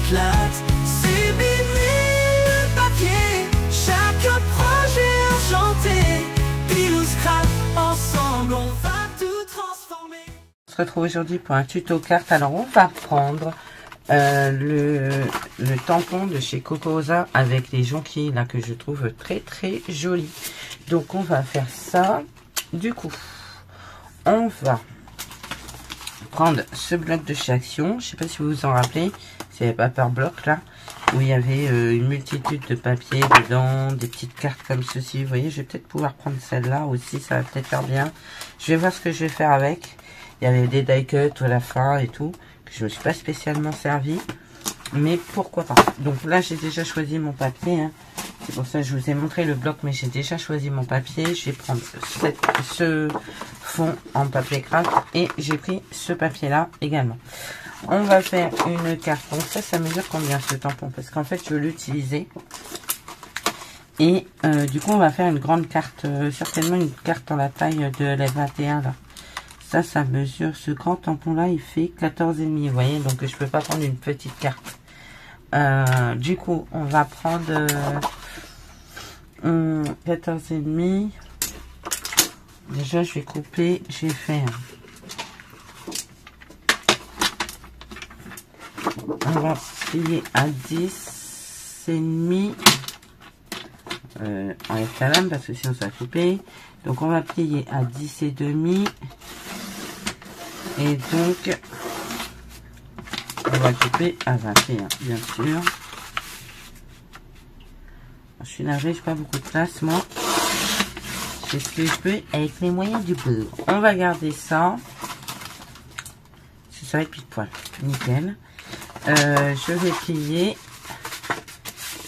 éclate. C'est vinyle papier, chaque projet enchanté. Pile ou scrap, ensemble on va tout transformer. On se retrouve aujourd'hui pour un tuto carte. Alors on va prendre le tampon de chez Cocoza avec les jonquilles là que je trouve très très joli. Donc on va faire ça. Du coup on va prendre ce bloc de chez Action. Je sais pas si vous vous en rappelez, c'est le paper block là où il y avait une multitude de papiers dedans, des petites cartes comme ceci. Vous voyez, je vais peut-être pouvoir prendre celle-là aussi, ça va peut-être faire bien. Je vais voir ce que je vais faire avec. Il y avait des die cuts à la fin et tout, que je me suis pas spécialement servi, mais pourquoi pas. Donc là, j'ai déjà choisi mon papier, hein. C'est pour ça que je vous ai montré le bloc, mais j'ai déjà choisi mon papier. Je vais prendre ce fond en papier craft et j'ai pris ce papier-là également. On va faire une carte. Donc ça mesure combien ce tampon? Parce qu'en fait, je veux l'utiliser. Et du coup, on va faire une grande carte. Certainement une carte dans la taille de la 21 là. Ça mesure, ce grand tampon là, il fait 14,5. Vous voyez, donc je peux pas prendre une petite carte. Du coup, on va prendre 14,5. Déjà, je vais couper, je vais faire. On va plier à 10,5. Enlève ta lame parce que sinon ça va couper. Donc on va plier à 10,5. Et donc on va couper à 21, bien sûr. Je suis navrée, j'ai pas beaucoup de place moi. Je fais ce que je peux avec les moyens du bord. On va garder ça. Ça va être pile poil. Nickel. Je vais plier.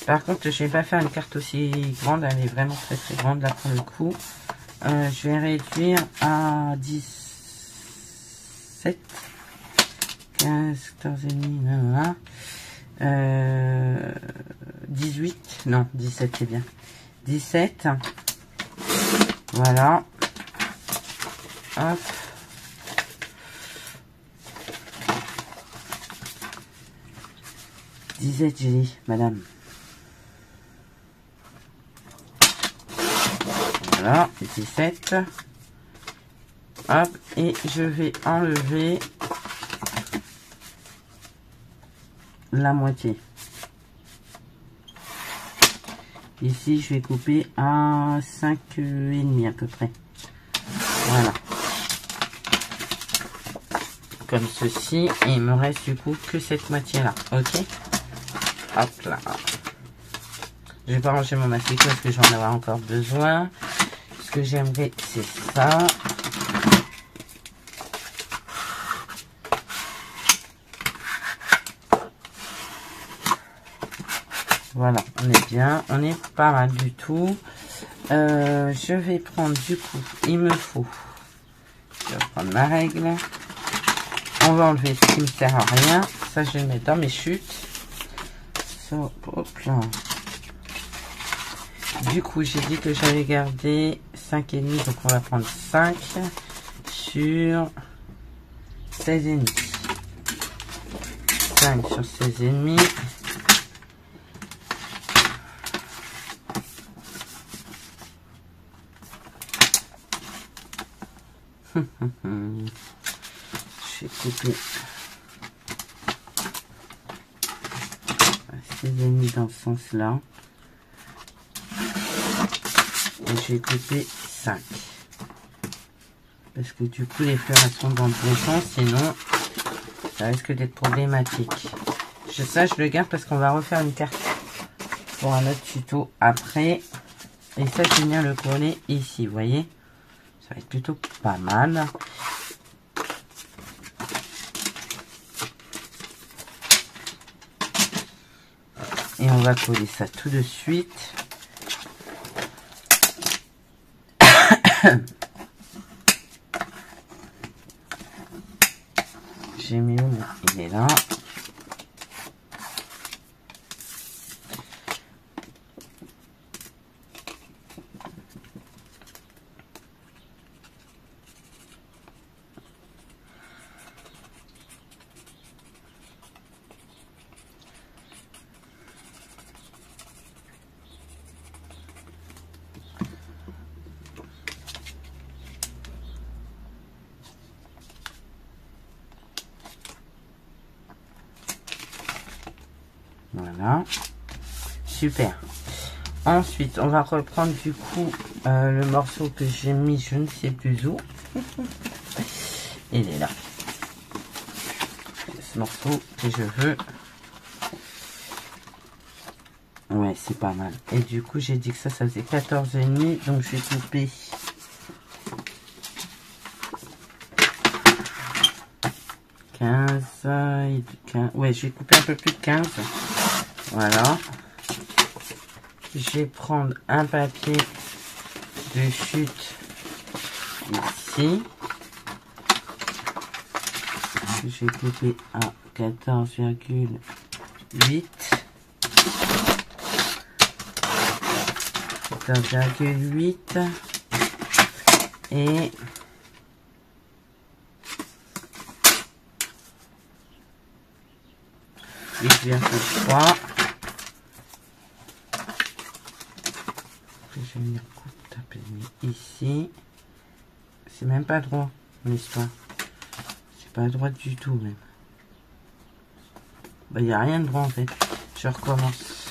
Par contre, je vais pas faire une carte aussi grande. Elle est vraiment très très grande là pour le coup. Je vais réduire à 17, 15, 14,5, 18, non, 17 c'est bien. 17. Voilà. Hop. J'ai dit, madame. Voilà, 17. Hop, et je vais enlever la moitié. Ici, je vais couper à 5,5 à peu près. Voilà. Comme ceci, et il me reste du coup que cette moitié-là. Ok. Hop là. Je vais pas ranger mon mastic parce que j'en aurai encore besoin. Ce que j'aimerais, c'est ça. Voilà, on est bien. On est pas mal du tout. Je vais prendre du coup, il me faut. Je vais prendre ma règle. On va enlever ce qui me sert à rien. Ça, je vais le mettre dans mes chutes. So, hop là. Du coup, j'ai dit que j'avais gardé 5,5, donc on va prendre 5 sur 16,5. 5 sur 16,5. Je vais couper 16,5 dans ce sens-là. Et je vais couper 5. Parce que du coup, les fleurs elles sont dans le bon sens, sinon ça risque d'être problématique. Ça, je le garde parce qu'on va refaire une carte pour un autre tuto après. Et ça, je vais venir le coller ici, vous voyez. Ça va être plutôt pas mal. Et on va coller ça tout de suite. J'ai mis où? Il est là. Voilà. Super. Ensuite, on va reprendre du coup le morceau que j'ai mis, je ne sais plus où. Il est là. Ce morceau que je veux. Ouais, c'est pas mal. Et du coup, j'ai dit que ça faisait 14,5. Donc, je vais couper 15. Ouais, je vais couper un peu plus de 15. Voilà. Je vais prendre un papier de chute ici. Je vais couper à 14,8. 14,8 et 8,3. Je vais venir taper ici. C'est même pas droit, l'histoire. C'est pas droit du tout même. Bah, il n'y a rien de droit en fait. Je recommence.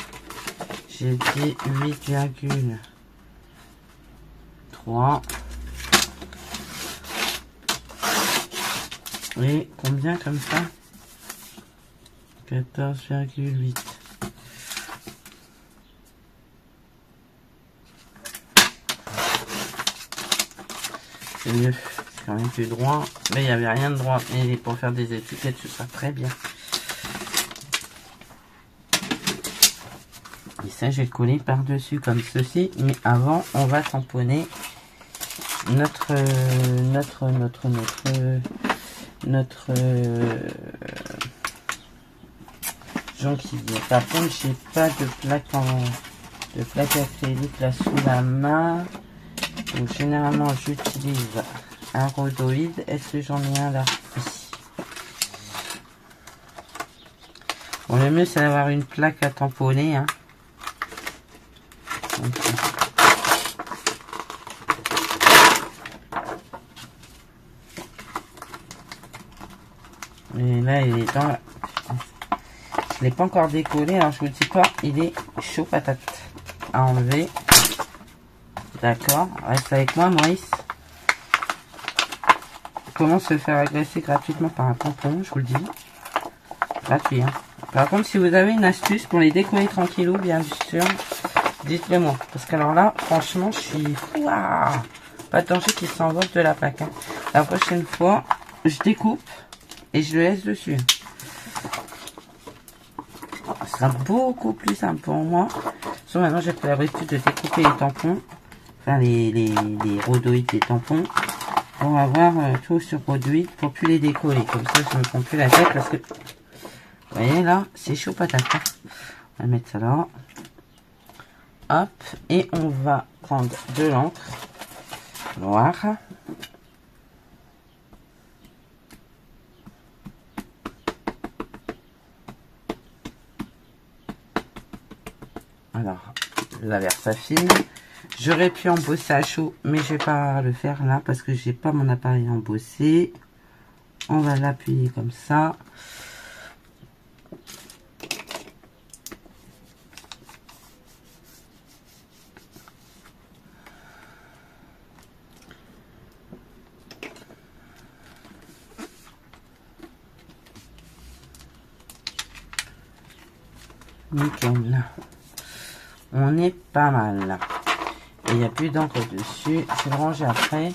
J'ai dit 8,3. Et combien comme ça? 14,8. C'est mieux. C'est quand même plus droit. Mais il n'y avait rien de droit. Et pour faire des étiquettes, ce sera très bien. Et ça, je vais le coller par-dessus comme ceci. Mais avant, on va tamponner notre jonquille. Par contre, j'ai pas de plaque acrylique là sous la main. Donc généralement, j'utilise un rhodoïde. Est-ce que j'en ai un là? Oui. Bon, le mieux, c'est d'avoir une plaque à tamponner. Hein. Et là, il est dans la... Je l'ai pas encore décollé, alors je vous dis pas, il est chaud patate à enlever. D'accord, reste avec moi, Maurice. Comment se faire agresser gratuitement par un tampon, je vous le dis. Gratuit, hein. Par contre, si vous avez une astuce pour les décoller tranquillou, bien sûr, dites-le moi. Parce qu'alors là, franchement, je suis... Ouah, pas de danger qu'il s'envole de la plaque. Hein. La prochaine fois, je découpe et je le laisse dessus. Ce sera beaucoup plus simple pour moi. Sauf maintenant, j'ai pris l'habitude de découper les tampons. Enfin, les rhodoïdes des tampons. Pour avoir tout sur rhodoïde pour plus les décoller. Comme ça, je ne me prends plus la tête parce que... Vous voyez là, c'est chaud patate. Hein. On va mettre ça là. Hop. Et on va prendre de l'encre noire. Alors, la Versafine. J'aurais pu embosser à chaud, mais je vais pas le faire là parce que j'ai pas mon appareil embossé. On va l'appuyer comme ça. Nickel. On est pas mal là. Et il n'y a plus d'encre dessus. Je vais le ranger après.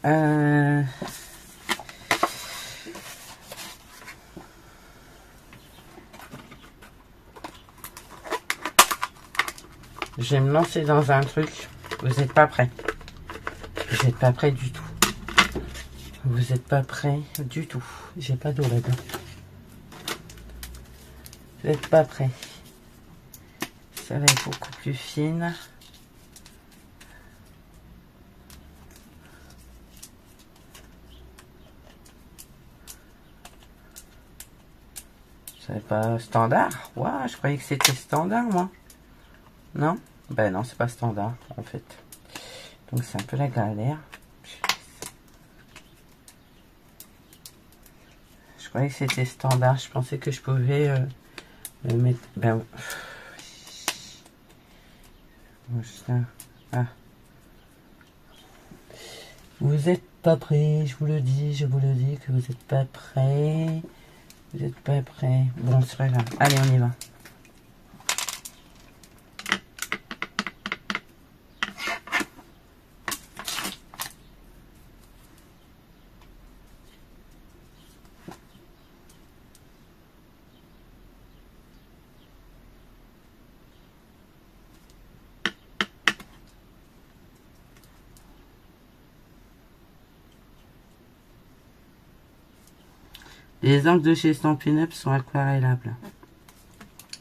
Je vais me lancer dans un truc. Vous n'êtes pas prêts. Vous n'êtes pas prêts du tout. Vous n'êtes pas prêts du tout. J'ai pas d'eau là-dedans. Vous n'êtes pas prêts. Ça va être beaucoup plus fine. C'est pas standard? Waouh, je croyais que c'était standard, moi. Non? Ben non, c'est pas standard, en fait. Donc c'est un peu la galère. Je croyais que c'était standard. Je pensais que je pouvais Le mettre, ben, ça. Ah. Vous êtes pas prêts, je vous le dis, que vous êtes pas prêts. Vous êtes pas prêts. Bon, c'est pas grave. Allez, on y va. Les encres de chez Stampin' Up sont aquarellables.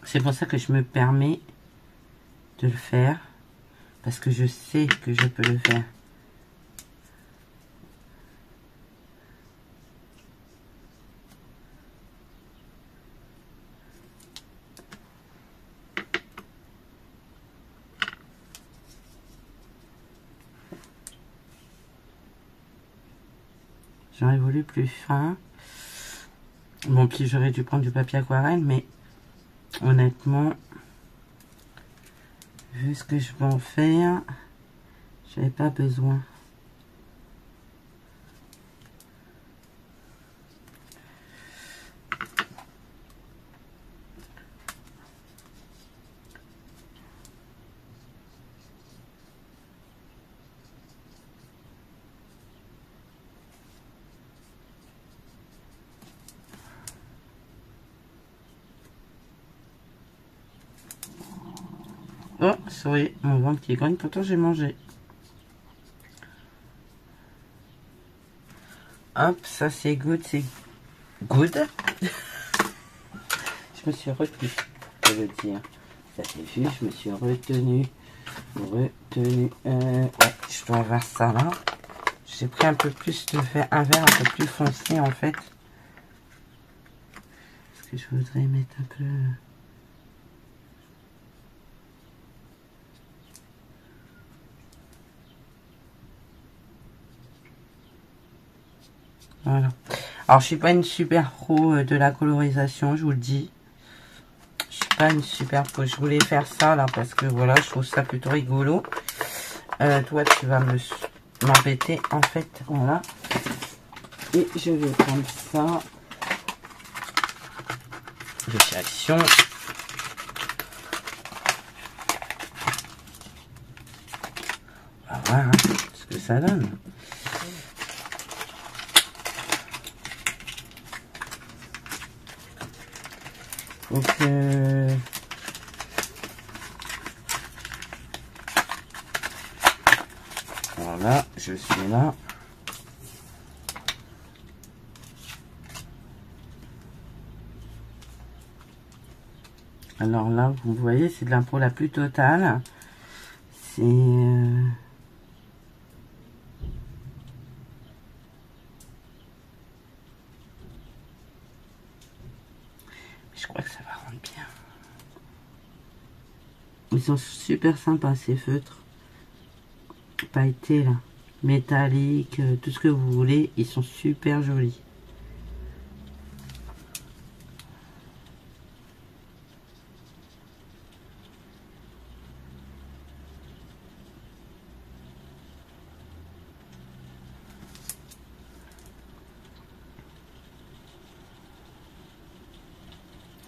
C'est pour ça que je me permets de le faire. Parce que je sais que je peux le faire. J'aurais voulu plus fin. Bon, puis j'aurais dû prendre du papier aquarelle, mais honnêtement, vu ce que je vais en faire, j'avais pas besoin. Oh, sorry, mon ventre qui gagne, pourtant j'ai mangé. Hop, ça c'est good, c'est good. Je me suis retenue, je veux dire. Ça c'est vu, je me suis retenue. Ouais, je dois avoir ça là. J'ai pris un peu plus de verre, un verre un peu plus foncé en fait. Parce que je voudrais mettre un peu... Voilà. Alors, je suis pas une super pro de la colorisation, je vous le dis. Je suis pas une super pro. Je voulais faire ça là parce que voilà, je trouve ça plutôt rigolo. Toi, tu vas m'embêter en fait. Voilà. Et je vais prendre ça. De Action. On va voir ce que ça donne. Donc, voilà, je suis là. Alors là, vous voyez, c'est de l'impro la plus totale. C'est... Je crois que ça va rendre bien. Ils sont super sympas ces feutres. Pailletés là. Métalliques, tout ce que vous voulez. Ils sont super jolis.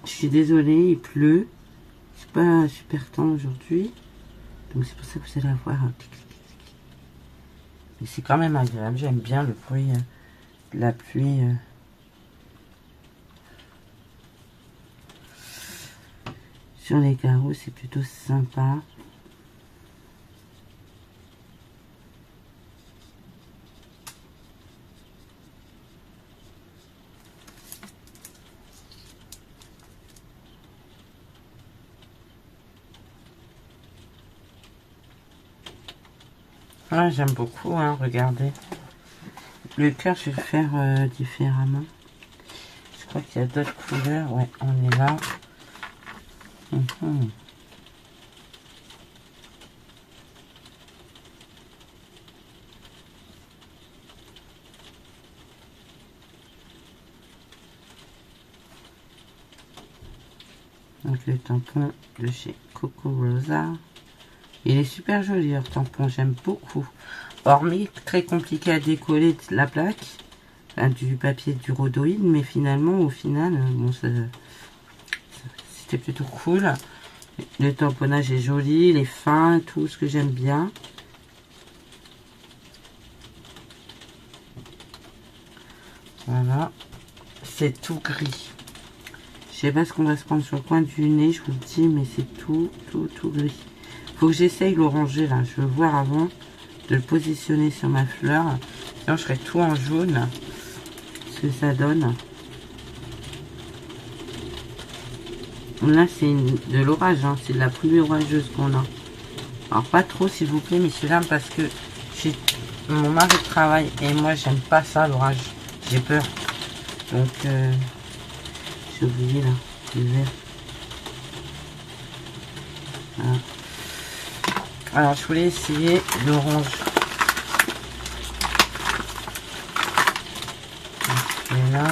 Je suis désolée, il pleut. C'est pas super temps aujourd'hui. Donc c'est pour ça que vous allez avoir un petit clic. Mais c'est quand même agréable. J'aime bien le bruit de la pluie. Sur les carreaux, c'est plutôt sympa. Ah, j'aime beaucoup, hein, regardez. Le cœur, je vais le faire différemment. Je crois qu'il y a d'autres couleurs. Ouais, on est là. Donc le tampon de chez Coco Rosa. Il est super joli leur tampon, j'aime beaucoup. Hormis très compliqué à décoller la plaque, enfin, du papier du rhodoïde, mais finalement au final, bon, c'était plutôt cool. Le tamponnage est joli, il est fin, tout ce que j'aime bien. Voilà, c'est tout gris. Je sais pas ce qu'on va se prendre sur le coin du nez, je vous le dis, mais c'est tout gris. Faut que j'essaye l'oranger là, je veux voir avant de le positionner sur ma fleur. Sinon je ferai tout en jaune, ce que ça donne. Là c'est de l'orage, hein, c'est de la pluie orageuse qu'on a. Alors pas trop s'il vous plaît, messieurs dames, parce que j'ai mon mari de travail et moi j'aime pas ça l'orage. J'ai peur. Donc, j'ai oublié là, le vert. Voilà. Alors, je voulais essayer l'orange. Et là.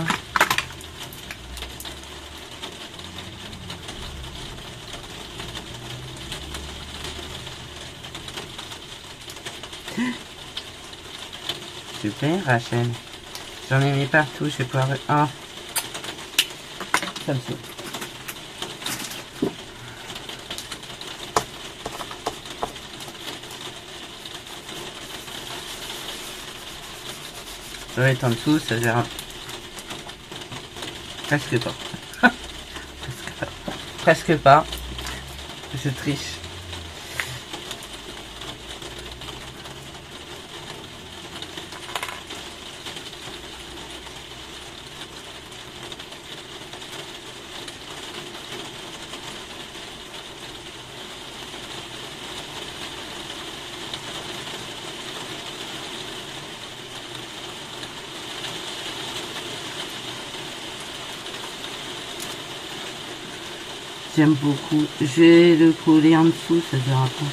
Super, Rachel. J'en ai mis partout, je vais pouvoir... Ah, ça me saoule. Ça va être en dessous, ça verra. Presque pas. Presque pas. Je triche. J'aime beaucoup. Je vais le coller en dessous, ça ne verra pas.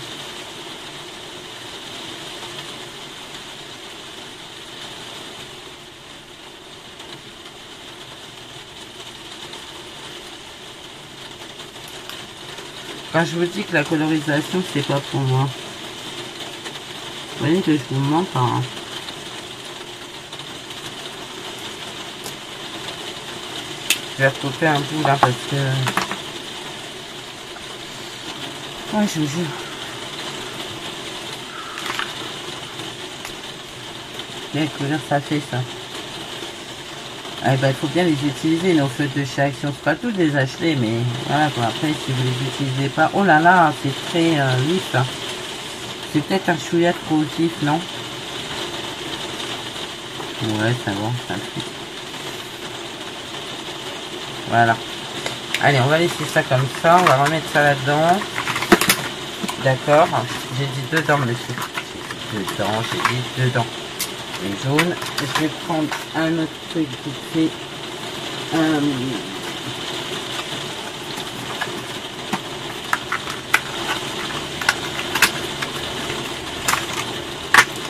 Quand je vous dis que la colorisation, c'est pas pour moi. Vous voyez que je vous mens pas. Hein. Je vais recouper un bout là parce que... Ouais, je vous jure. Quelle couleur ça fait ça? Ah, ben, il faut bien les utiliser, nos feutres de chez Action. C'est pas tous les acheter, mais voilà quoi. Après, si vous les utilisez pas... Oh là là, c'est très vif. Hein. C'est peut-être un chouïa trop vif, non? Ouais, ça va, ça fait. Voilà. Allez, on va laisser ça comme ça. On va remettre ça là-dedans. D'accord. J'ai dit dedans, monsieur. Dedans, j'ai dit dedans. Les jaunes. Je vais prendre un autre truc qui fait...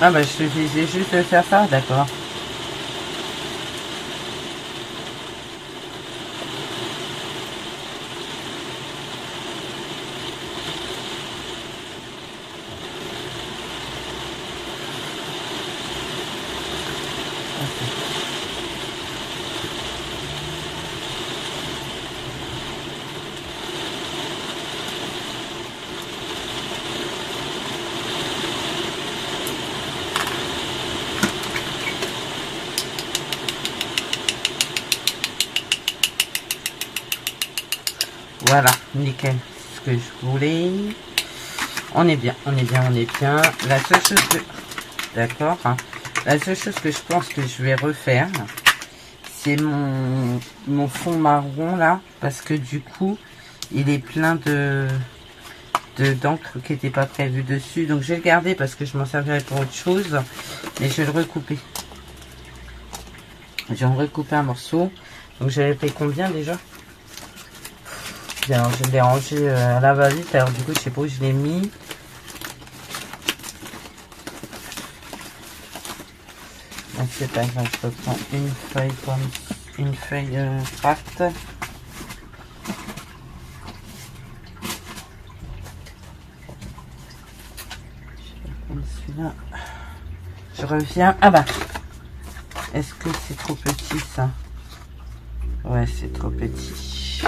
Ah bah, je suffisait juste de faire ça, d'accord. Voilà, nickel, ce que je voulais. On est bien, on est bien, on est bien. La seule chose que... D'accord. Hein. La seule chose que je pense que je vais refaire, c'est mon fond marron là. Parce que du coup, il est plein d'encre qui n'était pas prévu dessus. Donc je vais le garder parce que je m'en servirai pour autre chose. Mais je vais le recouper. Je vais en recouper un morceau. Donc j'avais payé combien déjà? Alors je l'ai rangé à la va-vite, alors du coup je sais pas où je l'ai mis. C'est pas grave, je reprends une feuille comme une feuille craft. Celui-là, je reviens. Ah bah, est-ce que c'est trop petit ça? Ouais, c'est trop petit.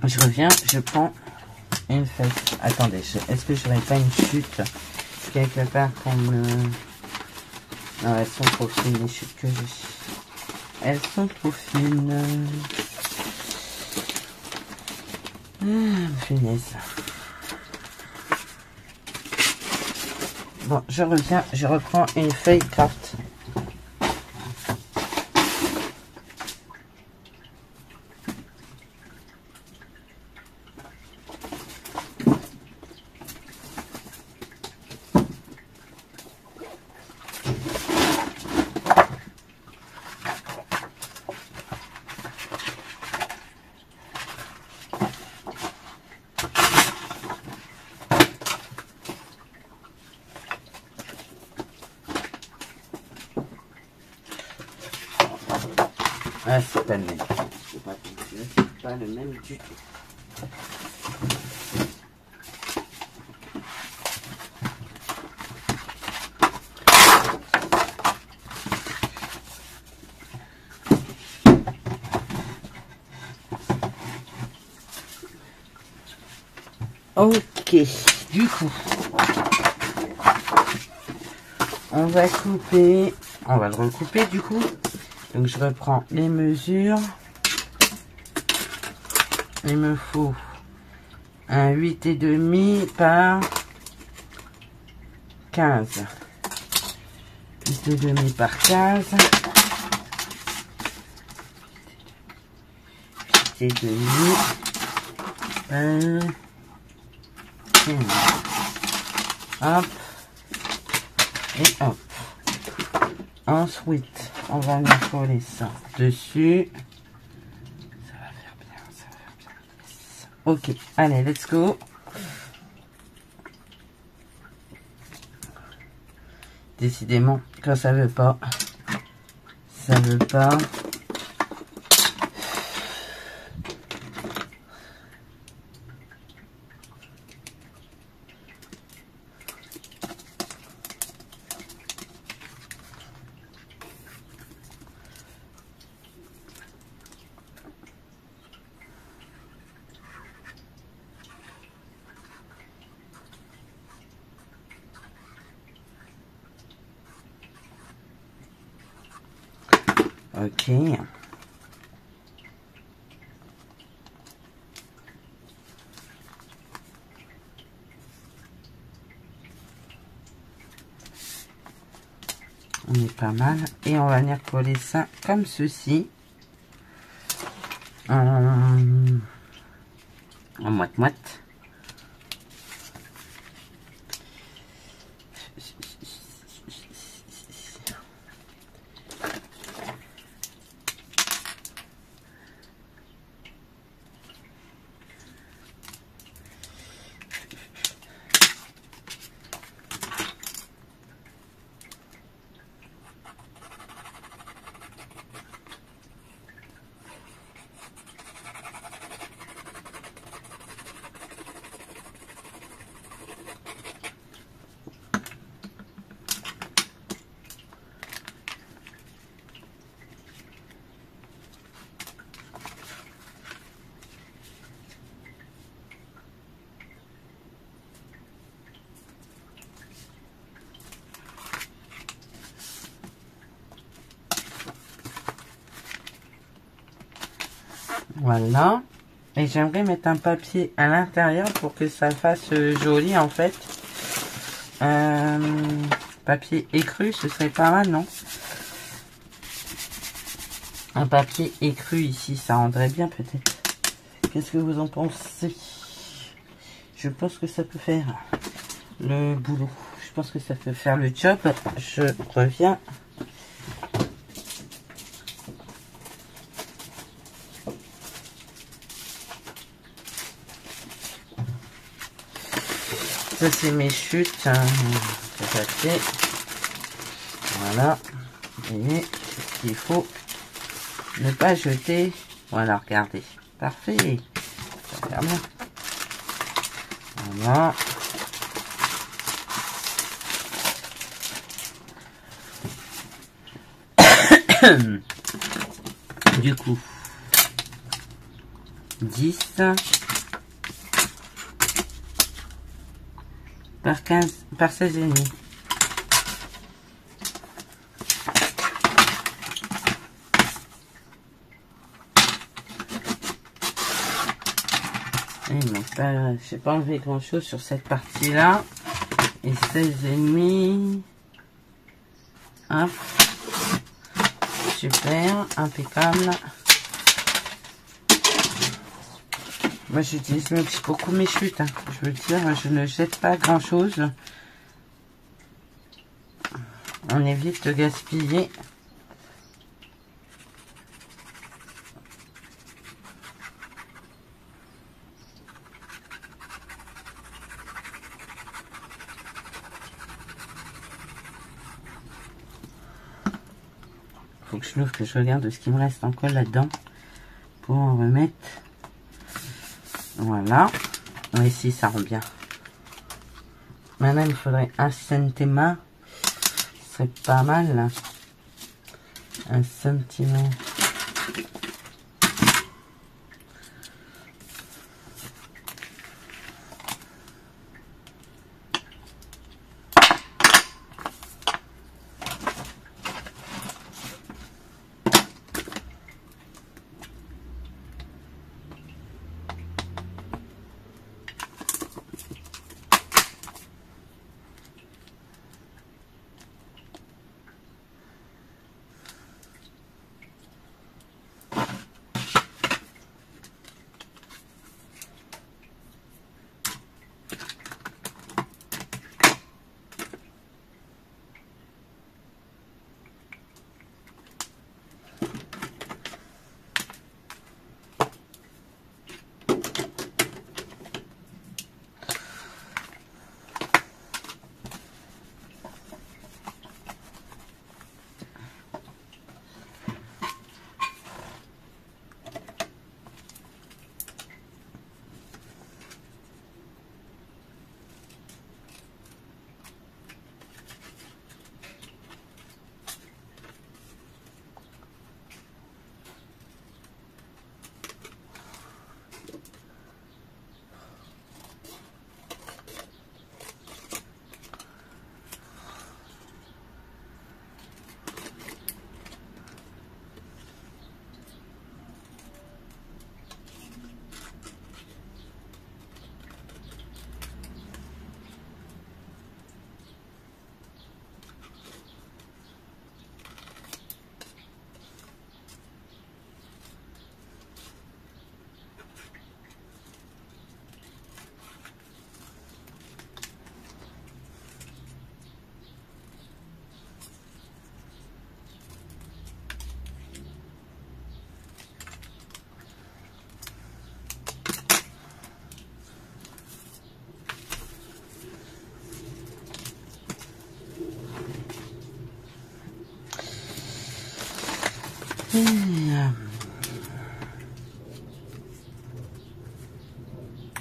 Je reviens, je prends une feuille. Attendez, est-ce que je n'aurais pas une chute quelque part pour me... Non, elles sont trop fines, les chutes que j'ai. Elles sont trop fines. Punaise. Bon, je reviens, je reprends une feuille craft. Ah, c'est pas le même. C'est pas le même du tout. Ok, du coup, on va couper, on va le recouper du coup. Donc je reprends les mesures. Il me faut un 8,5 par 15. 8,5 par 15. 8,5 par 15. Hop. Et hop. Ensuite, on va nous coller ça dessus. Ça va faire bien, ça va faire bien. Yes. Ok, allez, let's go. Décidément, quand ça veut pas, ça veut pas. Ok. On est pas mal. Et on va venir coller ça comme ceci. En moite-moite. Voilà. Et j'aimerais mettre un papier à l'intérieur pour que ça fasse joli en fait. Papier écru, ce serait pas mal, non? Un papier écru ici, ça rendrait bien peut-être. Qu'est-ce que vous en pensez? Je pense que ça peut faire le boulot. Je pense que ça peut faire le job. Je reviens. Ça c'est mes chutes. Voilà. Vous voyez ce qu'il faut ne pas jeter. Voilà, regardez. Parfait. Ça va faire bien. Voilà. Du coup, 10 par 15 par 16 et demi. Je n'ai pas enlevé grand chose sur cette partie là. Et 16 et demi. Hop. Super, impeccable. Moi j'utilise beaucoup mes chutes, hein. Je veux dire, je ne jette pas grand chose. On évite de gaspiller. Faut que je l'ouvre, que je regarde ce qu'il me reste encore là-dedans pour en remettre. Voilà. Ici, ça rend bien. Maintenant, il faudrait un centimètre. Ce serait pas mal, là. Un centimètre.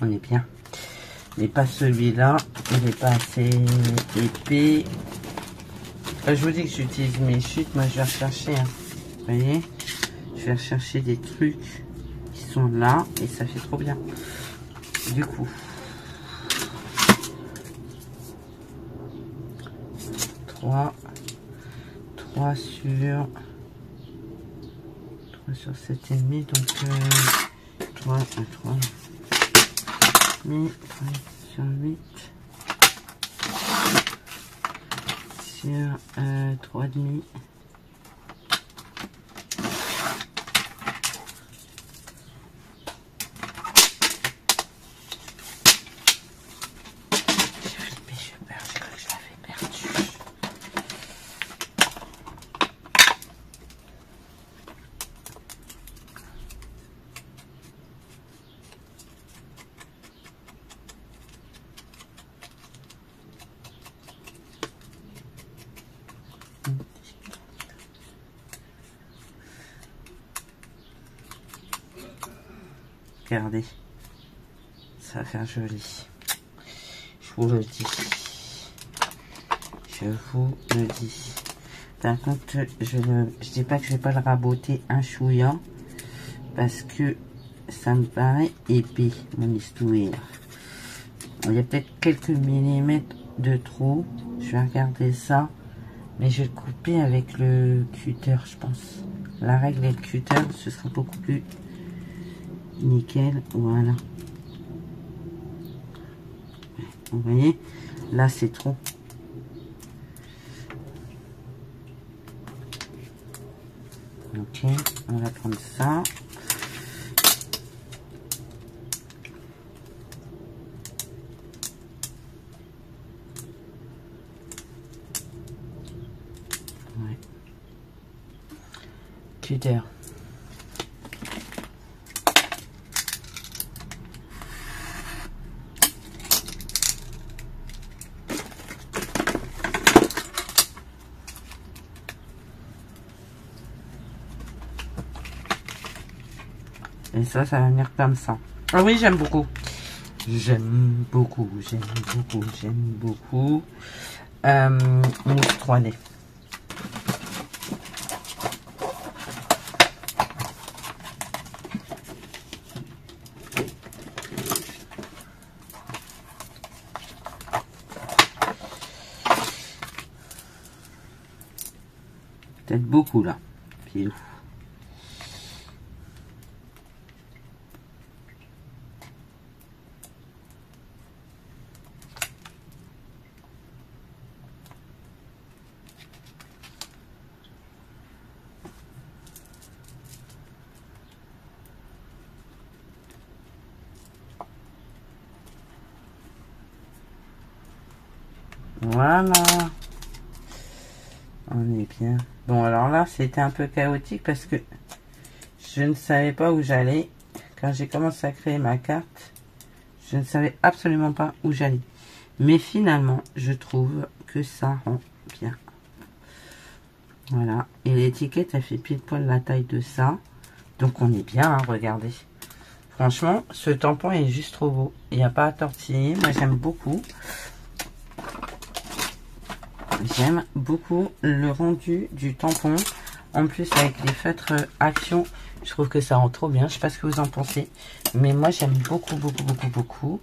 On est bien. Mais pas celui-là. Il n'est pas assez épais. Je vous dis que j'utilise mes chutes. Moi, je vais rechercher. Hein. Vous voyez, je vais rechercher des trucs qui sont là. Et ça fait trop bien. Du coup. Trois sur 7,5, donc 3 sur 8 sur 3,5. Regardez, ça va faire joli. vous le dis. Je vous le dis. Par contre, je dis pas que je vais pas le raboter un chouïa. Parce que ça me paraît épais, mon histoire. Il y a peut-être quelques millimètres de trop. Je vais regarder ça. Mais je vais le couper avec le cutter, je pense. La règle et le cutter, ce sera beaucoup plus nickel. Voilà. Vous voyez, là c'est trop. Ok, on va prendre ça. Ouais. Cutter. Et ça va venir comme ça. Ah oui, j'aime beaucoup. J'aime beaucoup, j'aime beaucoup, j'aime beaucoup. Mousse 3D. Peut-être beaucoup là. Pilou. Voilà. On est bien. Bon, alors là, c'était un peu chaotique parce que je ne savais pas où j'allais. Quand j'ai commencé à créer ma carte, je ne savais absolument pas où j'allais. Mais finalement, je trouve que ça rend bien. Voilà. Et l'étiquette, elle fait pile poil la taille de ça. Donc, on est bien, hein, regardez. Franchement, ce tampon est juste trop beau. Il n'y a pas à tortiller. Moi, j'aime beaucoup. J'aime beaucoup le rendu du tampon. En plus, avec les feutres Action, je trouve que ça rend trop bien. Je sais pas ce que vous en pensez. Mais moi, j'aime beaucoup, beaucoup, beaucoup, beaucoup.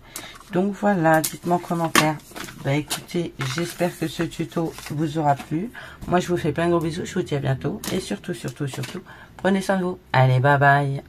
Donc voilà, dites-moi en commentaire. Bah écoutez, j'espère que ce tuto vous aura plu. Moi, je vous fais plein de gros bisous. Je vous dis à bientôt. Et surtout, surtout, surtout, prenez soin de vous. Allez, bye bye.